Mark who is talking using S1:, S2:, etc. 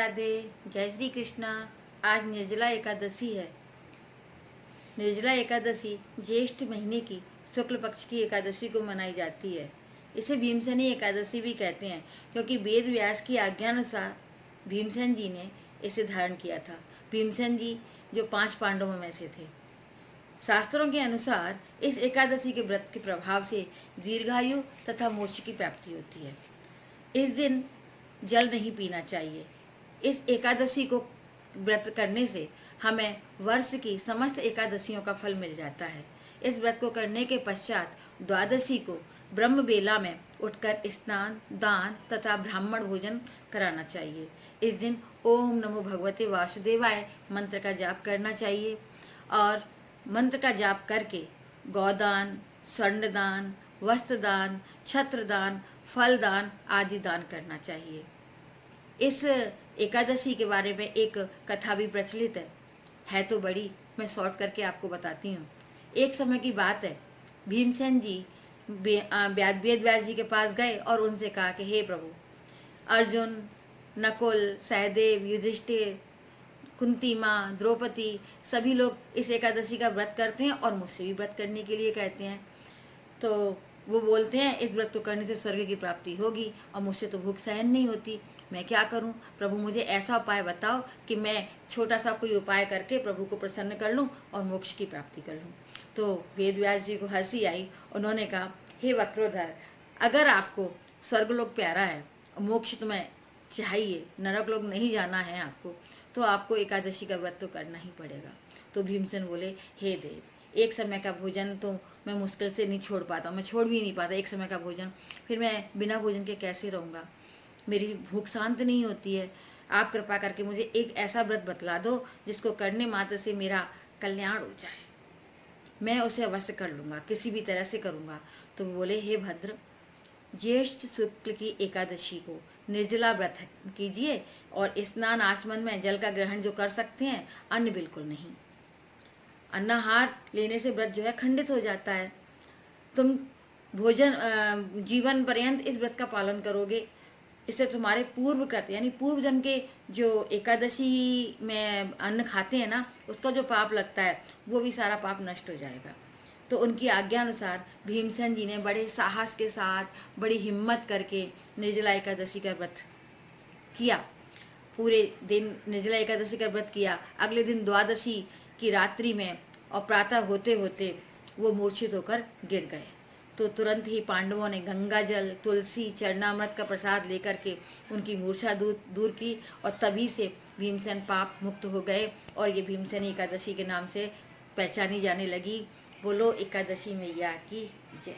S1: राधे। जय श्री कृष्णा। आज निर्जला एकादशी है। निर्जला एकादशी ज्येष्ठ महीने की शुक्ल पक्ष की एकादशी को मनाई जाती है। इसे भीमसेनी एकादशी भी कहते हैं, क्योंकि वेद व्यास की आज्ञानुसार भीमसेन जी ने इसे धारण किया था। भीमसेन जी जो 5 पांडवों में से थे। शास्त्रों के अनुसार इस एकादशी के व्रत के प्रभाव से दीर्घायु तथा मोक्ष की प्राप्ति होती है। इस दिन जल नहीं पीना चाहिए। इस एकादशी को व्रत करने से हमें वर्ष की समस्त एकादशियों का फल मिल जाता है। इस व्रत को करने के पश्चात द्वादशी को ब्रह्म बेला में उठकर स्नान, दान तथा ब्राह्मण भोजन कराना चाहिए। इस दिन ओम नमो भगवते वासुदेवाय मंत्र का जाप करना चाहिए और मंत्र का जाप करके गौदान, स्वर्णदान, वस्त्रदान, छत्रदान, फलदान आदि दान करना चाहिए। इस एकादशी के बारे में एक कथा भी प्रचलित है तो बड़ी, मैं शॉर्ट करके आपको बताती हूँ। एक समय की बात है, भीमसेन जी वेद व्यास जी के पास गए और उनसे कहा कि हे प्रभु, अर्जुन, नकुल, सहदेव, युधिष्ठिर, कुंती माँ, द्रौपदी सभी लोग इस एकादशी का व्रत करते हैं और मुझसे भी व्रत करने के लिए कहते हैं। तो वो बोलते हैं इस व्रत को करने से स्वर्ग की प्राप्ति होगी और मुझसे तो भूख सहन नहीं होती, मैं क्या करूं? प्रभु मुझे ऐसा उपाय बताओ कि मैं छोटा सा कोई उपाय करके प्रभु को प्रसन्न कर लूं और मोक्ष की प्राप्ति कर लूं। तो वेद व्यास जी को हंसी आई। उन्होंने कहा, हे वक्रोधर, अगर आपको स्वर्गलोक प्यारा है, मोक्ष तुम्हें चाहिए, नरक लोक नहीं जाना है आपको, तो आपको एकादशी का व्रत तो करना ही पड़ेगा। तो भीमसेन बोले, हे देव, एक समय का भोजन तो मैं मुश्किल से नहीं छोड़ पाता, मैं छोड़ भी नहीं पाता एक समय का भोजन, फिर मैं बिना भोजन के कैसे रहूँगा? मेरी भूख शांत नहीं होती है। आप कृपा करके मुझे एक ऐसा व्रत बतला दो जिसको करने मात्र से मेरा कल्याण हो जाए, मैं उसे अवश्य कर लूँगा, किसी भी तरह से करूँगा। तो बोले, हे भद्र, ज्येष्ठ शुक्ल की एकादशी को निर्जला व्रत कीजिए और स्नान आचमन में जल का ग्रहण जो कर सकते हैं, अन्न बिल्कुल नहीं। अन्नाहार लेने से व्रत जो है खंडित हो जाता है। तुम भोजन जीवन पर्यंत इस व्रत का पालन करोगे, इससे तुम्हारे पूर्व कृत यानी पूर्व जन्म के जो एकादशी में अन्न खाते हैं ना, उसका जो पाप लगता है वो भी सारा पाप नष्ट हो जाएगा। तो उनकी आज्ञा अनुसार भीमसेन जी ने बड़े साहस के साथ, बड़ी हिम्मत करके निर्जला एकादशी का व्रत किया। पूरे दिन निर्जला एकादशी का व्रत किया। अगले दिन द्वादशी की रात्रि में और प्रातः होते होते वो मूर्छित होकर गिर गए। तो तुरंत ही पांडवों ने गंगा जल, तुलसी, चरणामृत का प्रसाद लेकर के उनकी मूर्छा दूर की और तभी से भीमसेन पाप मुक्त हो गए और ये भीमसेनी एकादशी के नाम से पहचानी जाने लगी। बोलो एकादशी मैया की जय।